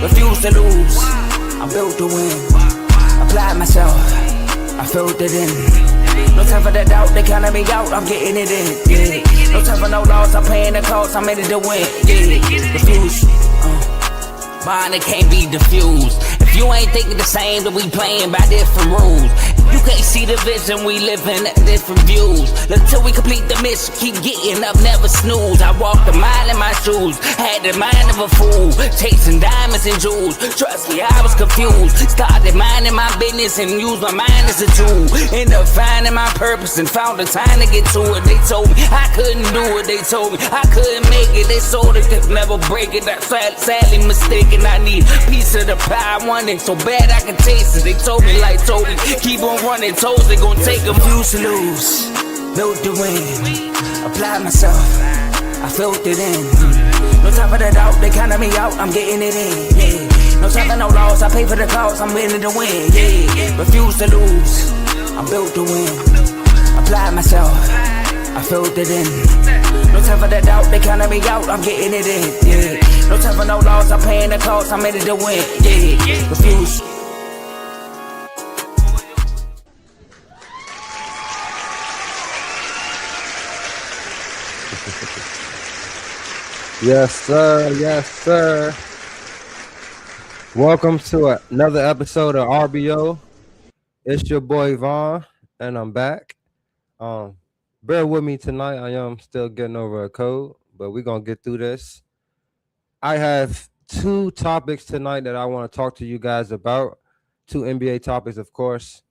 Refuse to lose. I'm built to win. Applied myself. I filled it in. No time for the doubt. They counted me out. I'm getting it in. Yeah. No time for no loss. I'm paying the cost. I'm in it to win. Yeah. Refuse. Mine, it can't be diffused. If you ain't thinking the same, then we playing by different rules. You can't see the vision, we living at different views. Until we complete the mission, keep getting up, never snooze. I walked a mile in my shoes, had the mind of a fool, chasing diamonds and jewels. Trust me, I was confused. Started minding my business and used my mind as a tool. Ended up finding my purpose and found the time to get to it. They told me I couldn't do it, they told me I couldn't make it. They sold it, could never break it. That's sadly mistaken. I need a piece of the pie, I want it so bad I can taste it. They told me like Toby, keep on running toes, they gon' take them. Refuse to lose, built to win. Applied myself, I filled it in. No time for the doubt, they counted me out, I'm getting it in. Yeah. No time for no loss, I pay for the cost, I'm winning to win. Yeah. Refuse to lose, I'm built to win. Applied myself, I filled it in. No time for the doubt, they counted me out, I'm getting it in. Yeah. No time for no loss, I'm paying the cost, I'm in it to win. Yeah. Refuse. Yes, sir. Yes, sir. Welcome to another episode of RBO. It's your boy Vaughn, and I'm back. Bear with me tonight. I am still getting over a cold, but we're gonna get through this. I have two topics tonight that I want to talk to you guys about. Two NBA topics, of course,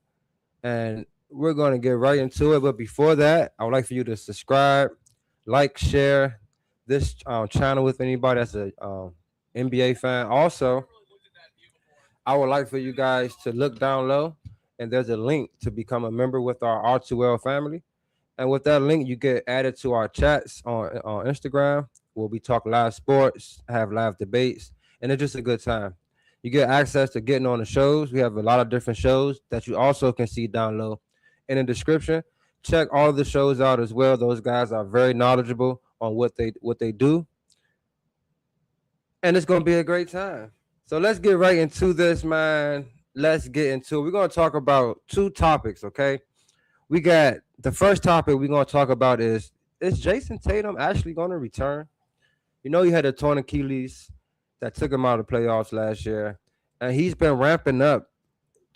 and we're gonna get right into it. But before that, I would like for you to subscribe, like, share this channel with anybody that's a NBA fan. Also, I would like for you guys to look down low, and there's a link to become a member with our R2L family. And with that link, you get added to our chats on Instagram, where we talk live sports, have live debates, and it's just a good time. You get access to getting on the shows. We have a lot of different shows that you also can see down low in the description. Check all the shows out as well. Those guys are very knowledgeable on what they do, and it's gonna be a great time. So let's get right into this, man. Let's get into it. We're gonna talk about two topics, okay? We got the first topic we're gonna talk about is Jayson Tatum actually gonna return? You know, he had a torn Achilles that took him out of the playoffs last year, and he's been ramping up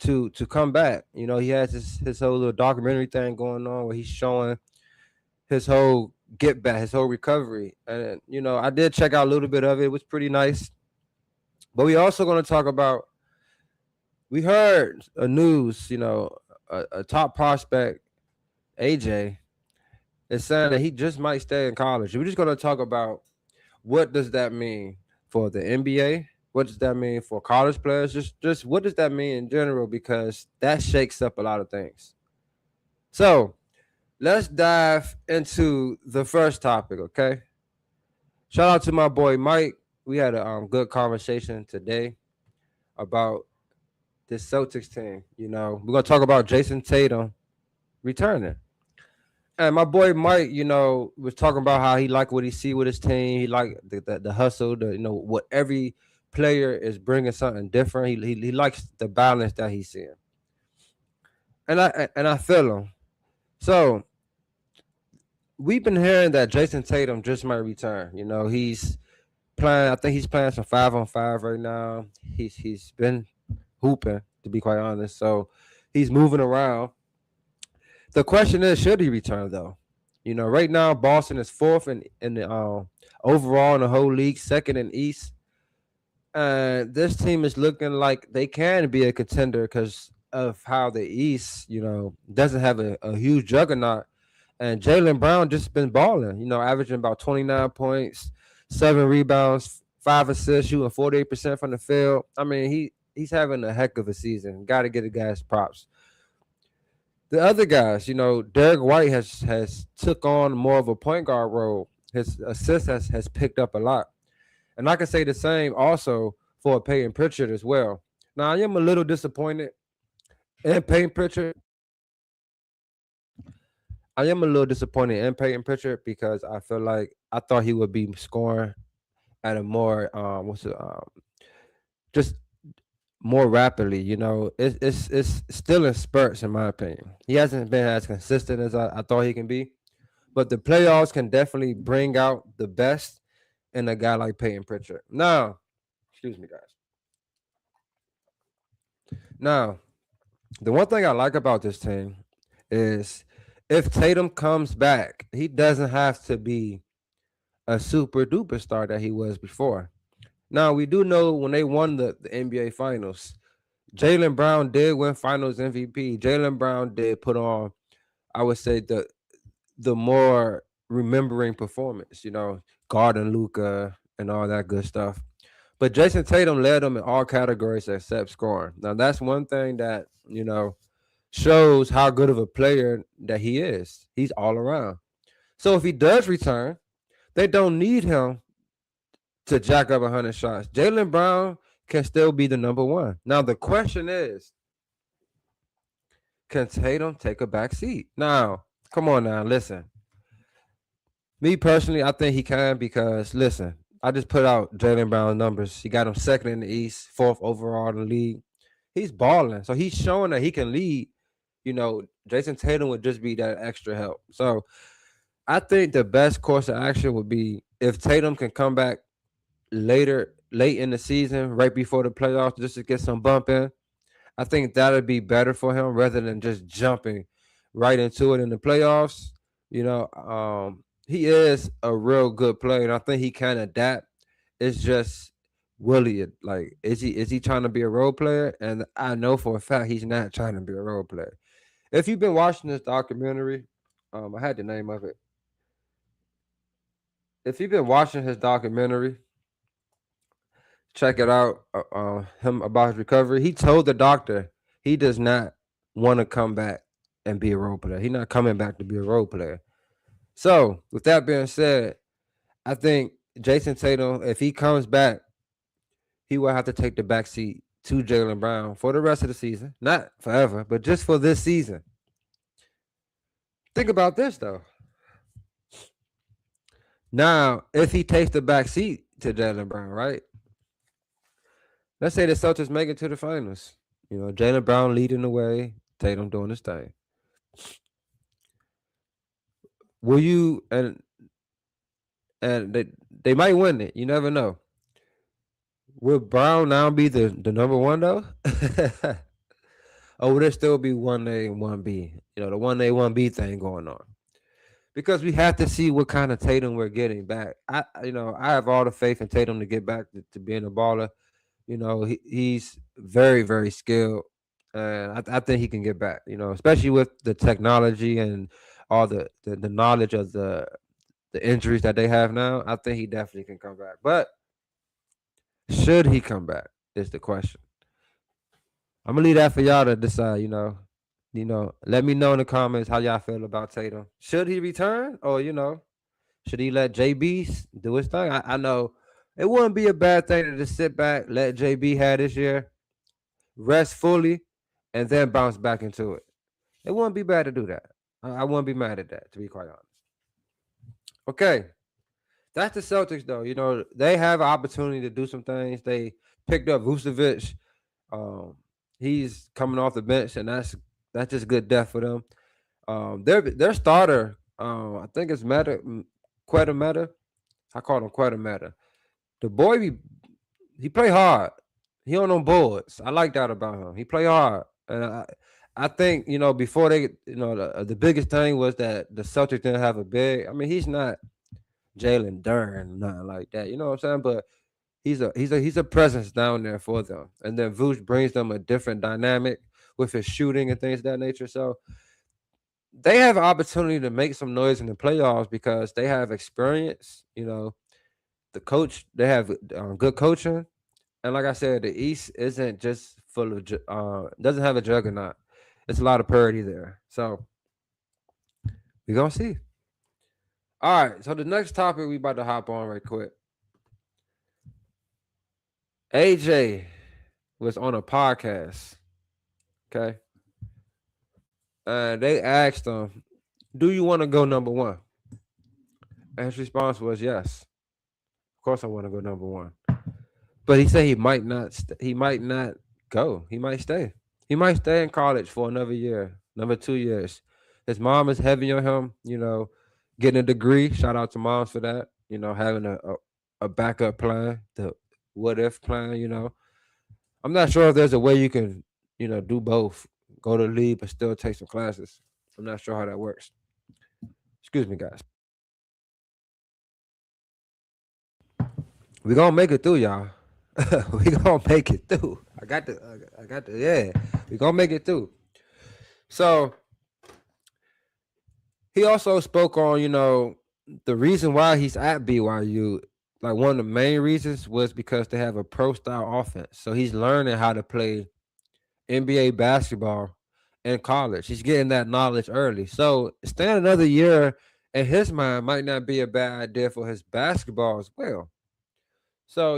to come back. You know, he has his whole little documentary thing going on where he's showing his whole get back, his whole recovery. And you know, I did check out a little bit of it. It was pretty nice. But we also going to talk about, we heard a news, you know, a top prospect, AJ, is saying that he just might stay in college. We're just going to talk about what does that mean for the NBA? What does that mean for college players? Just what does that mean in general? Because that shakes up a lot of things. So let's dive into the first topic, okay? Shout out to my boy Mike. We had a good conversation today about this Celtics team. You know, we're gonna talk about Jayson Tatum returning. And my boy Mike, you know, was talking about how he liked what he see with his team. He liked the hustle, you know, what every player is bringing something different. He likes the balance that he's seeing, and I feel him. So we've been hearing that Jayson Tatum just might return. You know, he's playing. I think he's playing some 5-on-5 right now. He's been hooping, to be quite honest. So he's moving around. The question is, should he return though? You know, right now Boston is fourth in the overall in the whole league, second in East. And this team is looking like they can be a contender because of how the East, you know, doesn't have a huge juggernaut. And Jaylen Brown just been balling, you know, averaging about 29 points, 7 rebounds, 5 assists, shooting 48% from the field. I mean, he's having a heck of a season. Got to get the guys props. The other guys, you know, Derek White has took on more of a point guard role. His assist has picked up a lot. And I can say the same also for Peyton Pritchard as well. Now, I am a little disappointed in Peyton Pritchard. Because I feel like I thought he would be scoring at a more just more rapidly. You know, it's still in spurts, in my opinion. He hasn't been as consistent as I thought he can be, but the playoffs can definitely bring out the best in a guy like Peyton Pritchard. Now, excuse me, guys. Now, the one thing I like about this team is if Tatum comes back, he doesn't have to be a super duper star that he was before. Now, we do know when they won the NBA Finals, Jaylen Brown did win Finals MVP. Jaylen Brown did put on, I would say, the more remembering performance, guarding Luca and all that good stuff. But Jayson Tatum led them in all categories except scoring. Now, that's one thing that, shows how good of a player that he is. He's all around. So if he does return, they don't need him to jack up 100 shots. Jaylen Brown can still be the number one. Now, the question is, can Tatum take a back seat? Now, come on now, listen. Me personally, I think he can because, listen, I just put out Jaylen Brown's numbers. He got him second in the East, fourth overall in the league. He's balling. So he's showing that he can lead. Jayson Tatum would just be that extra help. So I think the best course of action would be if Tatum can come back late in the season, right before the playoffs, just to get some bump in. I think that would be better for him rather than just jumping right into it in the playoffs. He is a real good player, and I think he can adapt. It's just Willie, like, is he trying to be a role player? And I know for a fact he's not trying to be a role player. If you've been watching this documentary, I had the name of it. If you've been watching his documentary, check it out. Him about his recovery. He told the doctor he does not want to come back and be a role player. He's not coming back to be a role player. So, with that being said, I think Jayson Tatum, if he comes back, he will have to take the back seat to Jaylen Brown for the rest of the season. Not forever, but just for this season. Think about this, though. Now, if he takes the back seat to Jaylen Brown, right? Let's say the Celtics make it to the finals. Jaylen Brown leading the way, Tatum doing his thing. Will you and they might win it. You never know. Will Brown now be the number one though? Or will there still be 1A and 1B? The 1A, 1B thing going on. Because we have to see what kind of Tatum we're getting back. I have all the faith in Tatum to get back to being a baller. He's very, very skilled. And I think he can get back, especially with the technology and all the knowledge of the injuries that they have now. I think he definitely can come back. But should he come back is the question. I'm gonna leave that for y'all to decide. Let me know in the comments how y'all feel about Tatum. Should he return, or should he let JB do his thing? I know it wouldn't be a bad thing to just sit back, let JB have this year, rest fully, and then bounce back into it. It wouldn't be bad to do that. I wouldn't be mad at that, to be quite honest. Okay. That's the Celtics, though. They have an opportunity to do some things. They picked up Vucevic. He's coming off the bench, and that's just good depth for them. Their starter, I think it's Quetta Meta. I call him Quetta Meta. The boy, he play hard. He on them boards. I like that about him. He play hard, and I think before they, the biggest thing was that the Celtics didn't have a big. I mean, he's not Jalen Duren, nothing like that. You know what I'm saying? But he's a presence down there for them. And then Vooch brings them a different dynamic with his shooting and things of that nature. So they have an opportunity to make some noise in the playoffs because they have experience. The coach, they have good coaching. And like I said, the East isn't just full of doesn't have a juggernaut. It's a lot of parity there. So we're gonna see. All right, so the next topic we about to hop on right quick. AJ was on a podcast, okay? And they asked him, do you want to go number one? And his response was yes. Of course I want to go number one. But he said he might not. He might not go. He might stay. He might stay in college for another year, another 2 years. His mom is heavy on him. Getting a degree. Shout out to moms for that. Having a backup plan, the what if plan. I'm not sure if there's a way you can, do both. Go to leave but still take some classes. I'm not sure how that works. Excuse me, guys. We gonna make it through, y'all. We gonna make it through. Yeah. We gonna make it through. So he also spoke on, the reason why he's at BYU. Like one of the main reasons was because they have a pro style offense. So he's learning how to play NBA basketball in college. He's getting that knowledge early. So staying another year in his mind might not be a bad idea for his basketball as well. So,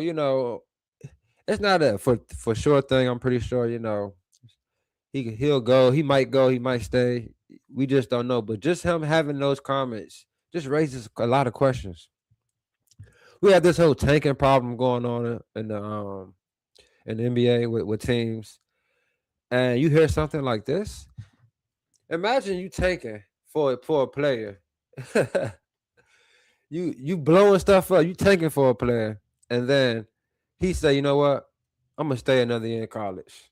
it's not a for sure thing. I'm pretty sure, he'll go, he might stay. We just don't know. But just him having those comments just raises a lot of questions. We have this whole tanking problem going on in the NBA with teams. And you hear something like this. Imagine you tanking for a player. you blowing stuff up, you tanking for a player, and then he say, you know what? I'm gonna stay another year in college.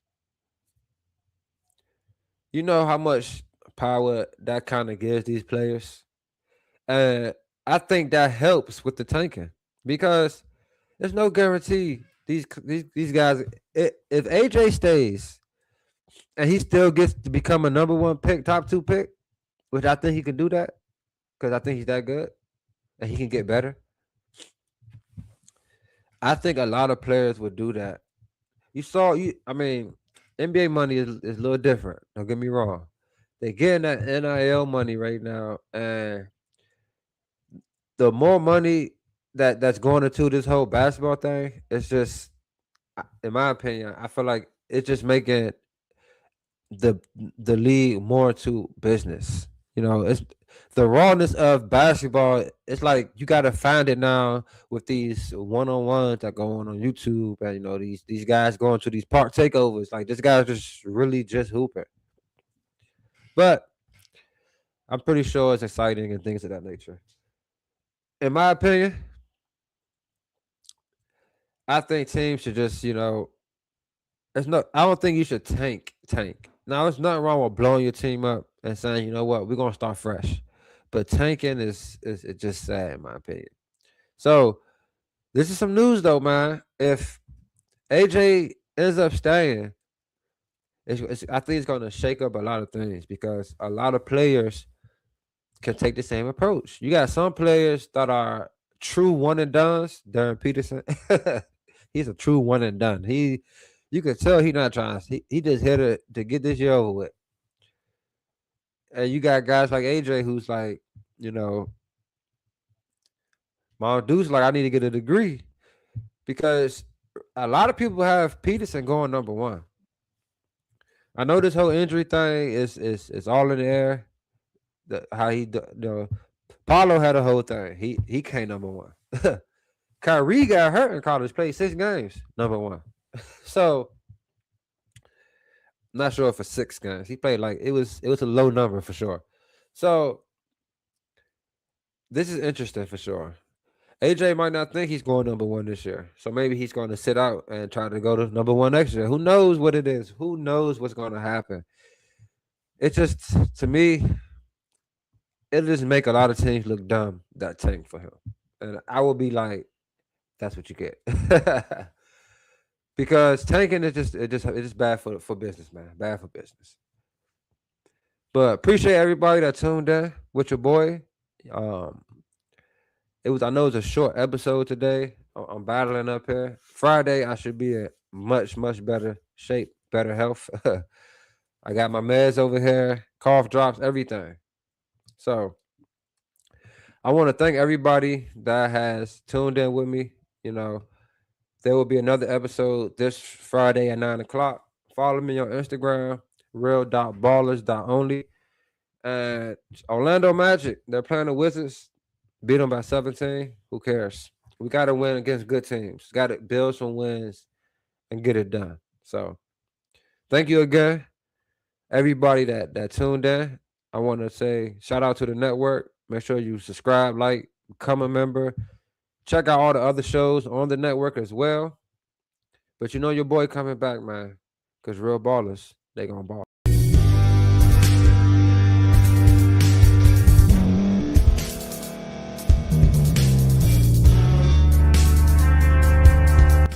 You know how much power that kind of gives these players? And I think that helps with the tanking because there's no guarantee these guys. If AJ stays and he still gets to become a number one pick, top two pick, which I think he can do that because I think he's that good and he can get better. I think a lot of players would do that. I mean, NBA money is a little different. Don't get me wrong. They're getting that NIL money right now, and the more money that's going into this whole basketball thing, it's just, in my opinion, I feel like it's just making the the league more to business. It's the rawness of basketball. It's like you got to find it now with these one-on-ones that go on YouTube, and these guys going to these park takeovers. Like this guy's just really just hooping. But I'm pretty sure it's exciting and things of that nature. In my opinion, I think teams should just, I don't think you should tank. Now, there's nothing wrong with blowing your team up and saying, you know what, we're gonna start fresh. But tanking is it's just sad in my opinion. So this is some news though, man. If AJ ends up staying, I think it's gonna shake up a lot of things because a lot of players can take the same approach. You got some players that are true one and dones. Darren Peterson, he's a true one and done. You can tell he's not trying. He just hit it to get this year over with. And you got guys like AJ who's like, Mom Deuce, like I need to get a degree because a lot of people have Peterson going number one. I know this whole injury thing is all in the air. How Paulo had a whole thing. He came number one. Kyrie got hurt in college, played 6 games, number one. So I'm not sure for 6 games. He played like it was a low number for sure. So this is interesting for sure. AJ might not think he's going number one this year. So maybe he's going to sit out and try to go to number one next year. Who knows what it is? Who knows what's going to happen? It just, to me, it'll just make a lot of teams look dumb that tank for him. And I will be like, that's what you get. Because tanking is just bad for business, man. Bad for business. But appreciate everybody that tuned in with your boy. I know it's a short episode today. I'm battling up here. Friday, I should be in much, much better shape, better health. I got my meds over here, cough drops, everything. So I want to thank everybody that has tuned in with me. There will be another episode this Friday at 9 o'clock. Follow me on Instagram, real.ballers.only. And Orlando Magic, they're playing the Wizards. Beat them by 17. Who cares? We got to win against good teams. Got to build some wins and get it done. So thank you again, everybody that tuned in. I want to say shout out to the network. Make sure you subscribe, like, become a member. Check out all the other shows on the network as well. But you know your boy coming back, man, because real ballers, they gonna ball.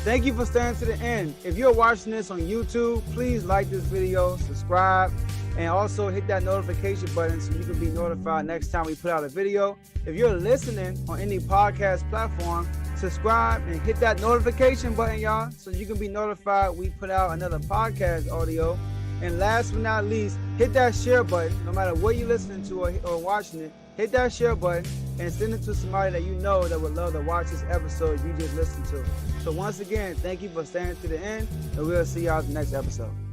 Thank you for staying to the end. If you're watching this on YouTube, please like this video, subscribe, and also hit that notification button so you can be notified next time we put out a video. If you're listening on any podcast platform, subscribe and hit that notification button, y'all, so you can be notified we put out another podcast audio. And last but not least, hit that share button. No matter what you're listening to or watching it, hit that share button and send it to somebody that you know that would love to watch this episode you just listened to. So once again, thank you for staying to the end, and we'll see y'all in the next episode.